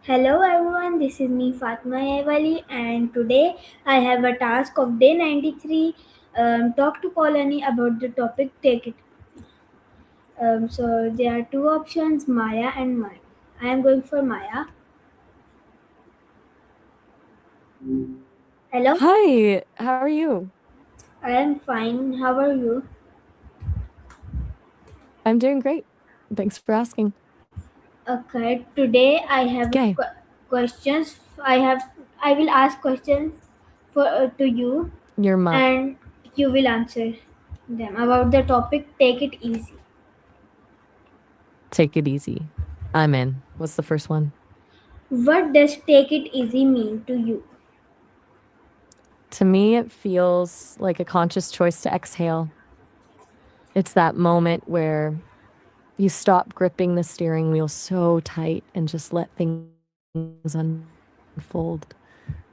Hello everyone, this is me Fatma Evali and today I have a task of day 93 talk to Colony about the topic take it. So there are two options Maya and mine. I am going for Maya. Hello, Hi, how are you? I am fine. How are you? I'm doing great. Thanks for asking. Okay, today I have Okay, questions. I will ask questions for to you you're my and you will answer them about the topic take it easy. take it easy. I'm in. What's the first one? What does take it easy mean to you? To me, it feels like a conscious choice to exhale. It's that moment where you stop gripping the steering wheel so tight and just let things unfold.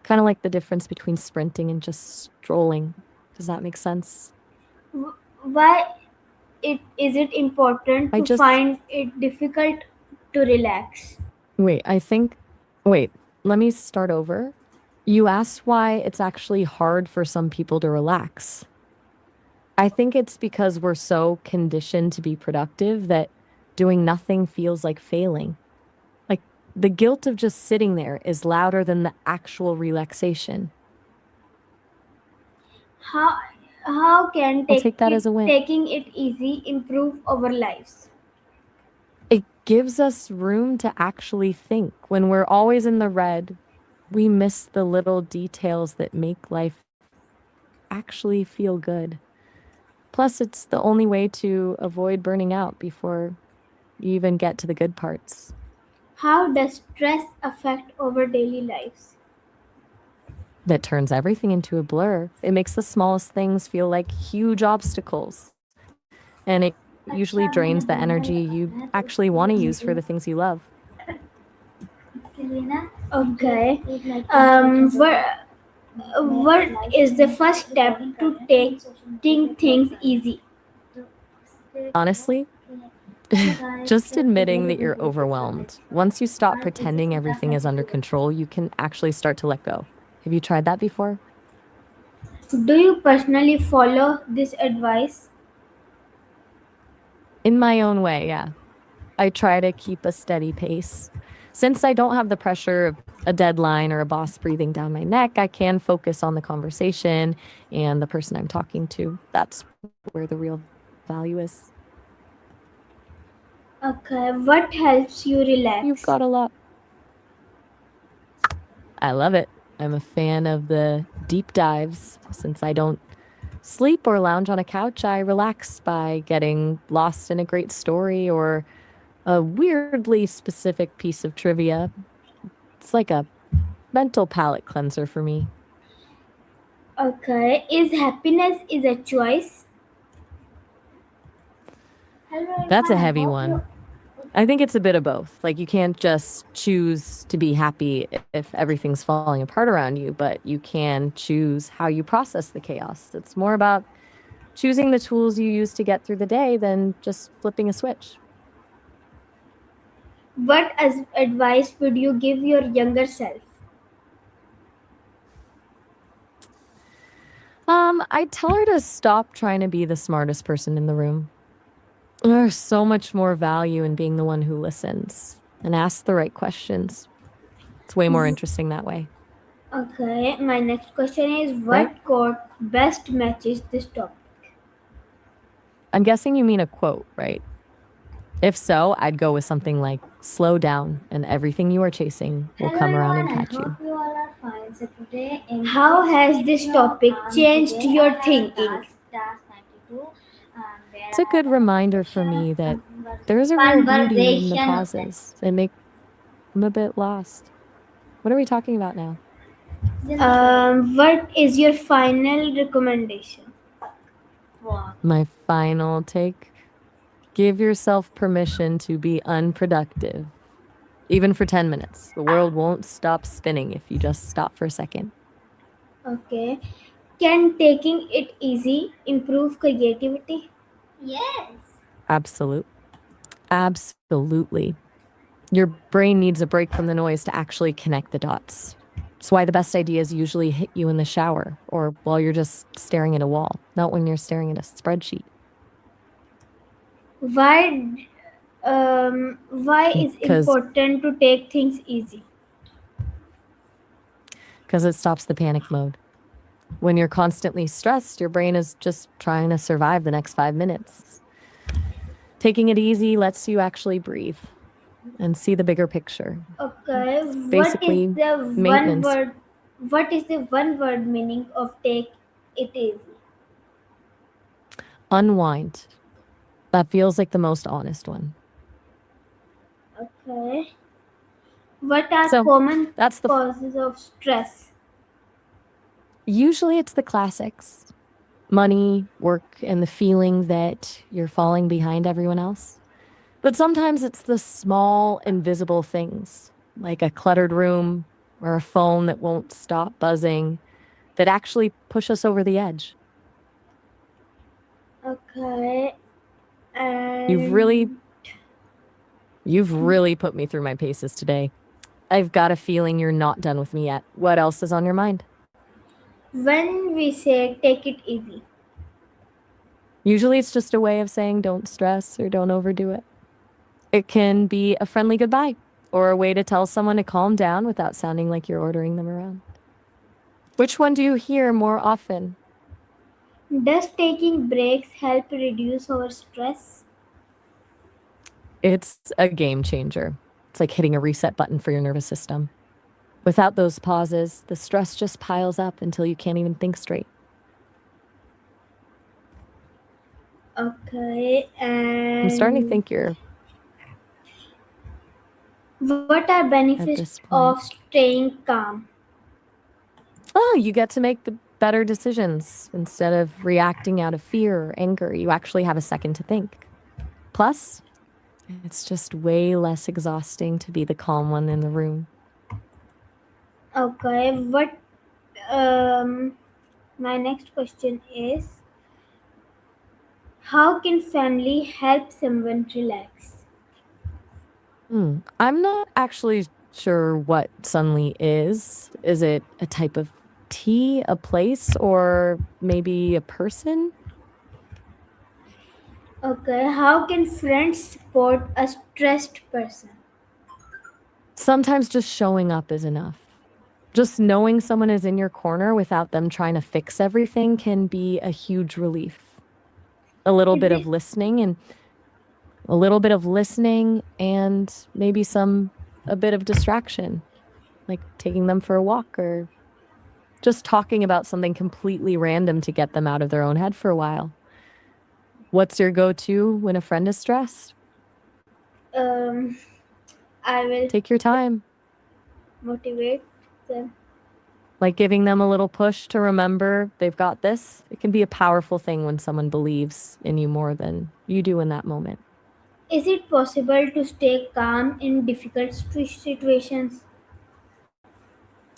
Kind of like the difference between sprinting and just strolling. Does that make sense? Why is it important I to just, find it difficult to relax? wait, I think, wait, let me start over. You asked why it's actually hard for some people to relax. I think it's because we're so conditioned to be productive that doing nothing feels like failing. Like the guilt of just sitting there is louder than the actual relaxation. How how can I'll take that as a win. taking it easy improve our lives? It gives us room to actually think. When we're always in the red, we miss the little details that make life actually feel good. Plus, it's the only way to avoid burning out before you even get to the good parts. How does stress affect our daily lives? That turns everything into a blur. It makes the smallest things feel like huge obstacles. And it usually drains the energy you actually want to use for the things you love. Okay. What is the first step to taking things easy? Honestly, just admitting that you're overwhelmed. Once you stop pretending everything is under control, you can actually start to let go. Have you tried that before? Do you personally follow this advice? In my own way, yeah. I try to keep a steady pace. Since I don't have the pressure of a deadline or a boss breathing down my neck, I can focus on the conversation and the person I'm talking to. That's where the real value is. Okay. What helps you You've relax? got a lot. I love it. I'm a fan of the deep dives. Since I don't sleep or lounge on a couch, I relax by getting lost in a great story or a weirdly specific piece of trivia. It's like a mental palate cleanser for me. Okay. Is happiness is a choice? That's a heavy one. I think it's a bit of both. Like you can't just choose to be happy if everything's falling apart around you, but you can choose how you process the chaos. It's more about choosing the tools you use to get through the day than just flipping a switch. What advice would you give your younger self? I'd tell her to stop trying to be the smartest person in the room. There's so much more value in being the one who listens and asks the right questions. It's way more interesting that way, Okay. My next question is right? what quote best matches this topic? I'm guessing you mean a quote, right? If so, I'd go with something like slow down and everything you are chasing will Hello come around everyone, and I catch hope you. you all are fine. So today, how has this topic changed your thinking? Task 92, where It's a I have good a reminder for me that there's a real beauty in the pauses. They make I'm a bit lost. What are we talking about now? What is your final recommendation? My final take. Give yourself permission to be unproductive. Even for 10 minutes. The world won't stop spinning if you just stop for a second. Okay. Can taking it easy improve creativity? Yes. Absolute. Absolutely. Your brain needs a break from the noise to actually connect the dots. That's why the best ideas usually hit you in the shower or while you're just staring at a wall, not when you're staring at a spreadsheet. Why why is Because important to take things easy? it stops the panic mode. When you're constantly stressed, your brain is just trying to survive the next 5 minutes. Taking it easy lets you actually breathe and see the bigger picture. Okay, It's basically maintenance. what is the one word meaning of take it easy? Unwind. That feels like the most honest one. Okay. What are So common that's the causes of stress? usually it's the classics: money, work, and the feeling that you're falling behind everyone else. But sometimes it's the small, invisible things, like a cluttered room or a phone that won't stop buzzing, that actually push us over the edge. Okay, You've really, and you've really put me through my paces today. I've got a feeling you're not done with me yet. What else is on your mind? when we say take it easy, Usually it's just a way of saying don't stress or don't overdo it. It can be a friendly goodbye or a way to tell someone to calm down without sounding like you're ordering them around. Which one do you hear more often? does taking breaks help reduce our stress? It's a game changer. It's like hitting a reset button for your nervous system. Without those pauses, the stress just piles up until you can't even think straight. Okay, I'm starting to and think you're what are at benefits this point. of staying calm? Oh, you get to make the better decisions instead of reacting out of fear or anger. You actually have a second to think. Plus, it's just way less exhausting to be the calm one in the room. Okay, what um my next question is, how can family help someone relax? I'm not actually sure what Sunli is. Is it a type of tea, a place, or maybe a person? Okay, how can friends support a stressed person? Sometimes just showing up is enough. Just knowing someone is in your corner without them trying to fix everything can be a huge relief. A little Is bit of it listening and maybe a bit of distraction, like taking them for a walk or just talking about something completely random to get them out of their own head for a while. What's your go-to when a friend is stressed? um I will Take your time, motivate them. like giving them a little push to remember they've got this. It can be a powerful thing when someone believes in you more than you do in that moment. Is it possible to stay calm in difficult situations?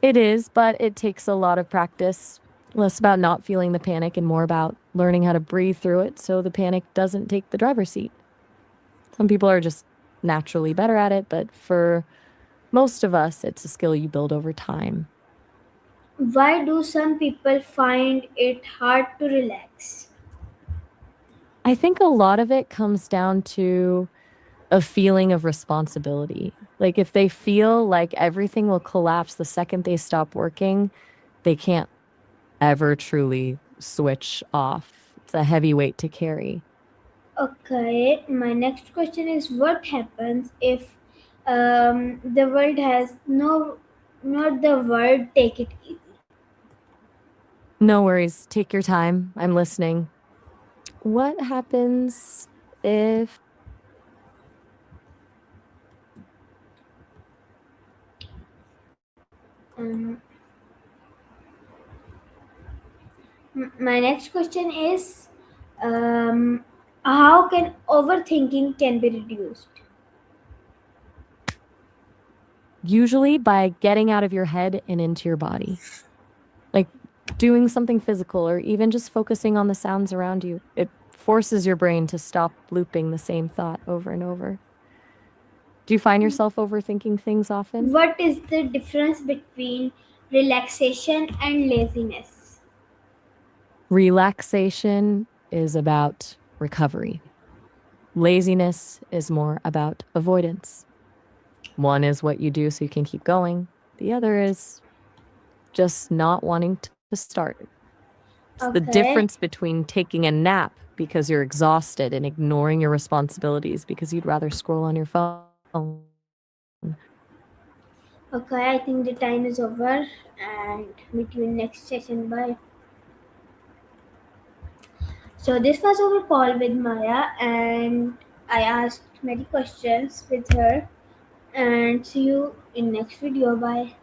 It is, but it takes a lot of practice. Less about not feeling the panic and more about learning how to breathe through it so the panic doesn't take the driver's seat. Some people are just naturally better at it, but for most of us, it's a skill you build over time. Why do some people find it hard to relax? I think a lot of it comes down to a feeling of responsibility. Like if they feel like everything will collapse the second they stop working, they can't ever truly switch off. It's a heavy weight to carry. Okay, my next question is, what happens if the world has not the word take it easy? No worries. Take your time. I'm listening. What happens if Um, my next question is, um, how can overthinking can be reduced? usually by getting out of your head and into your body? Like doing something physical or even just focusing on the sounds around you. It forces your brain to stop looping the same thought over and over. Do you find yourself overthinking things often? What is the difference between relaxation and laziness? Relaxation is about recovery. Laziness is more about avoidance. One is what you do so you can keep going. The other is just not wanting to start. It's the difference Okay. between taking a nap because you're exhausted and ignoring your responsibilities because you'd rather scroll on your phone. Okay, I think the time is over and meet you in next session. Bye. So this was our call with Maya and I asked many questions with her and see you in next video. Bye.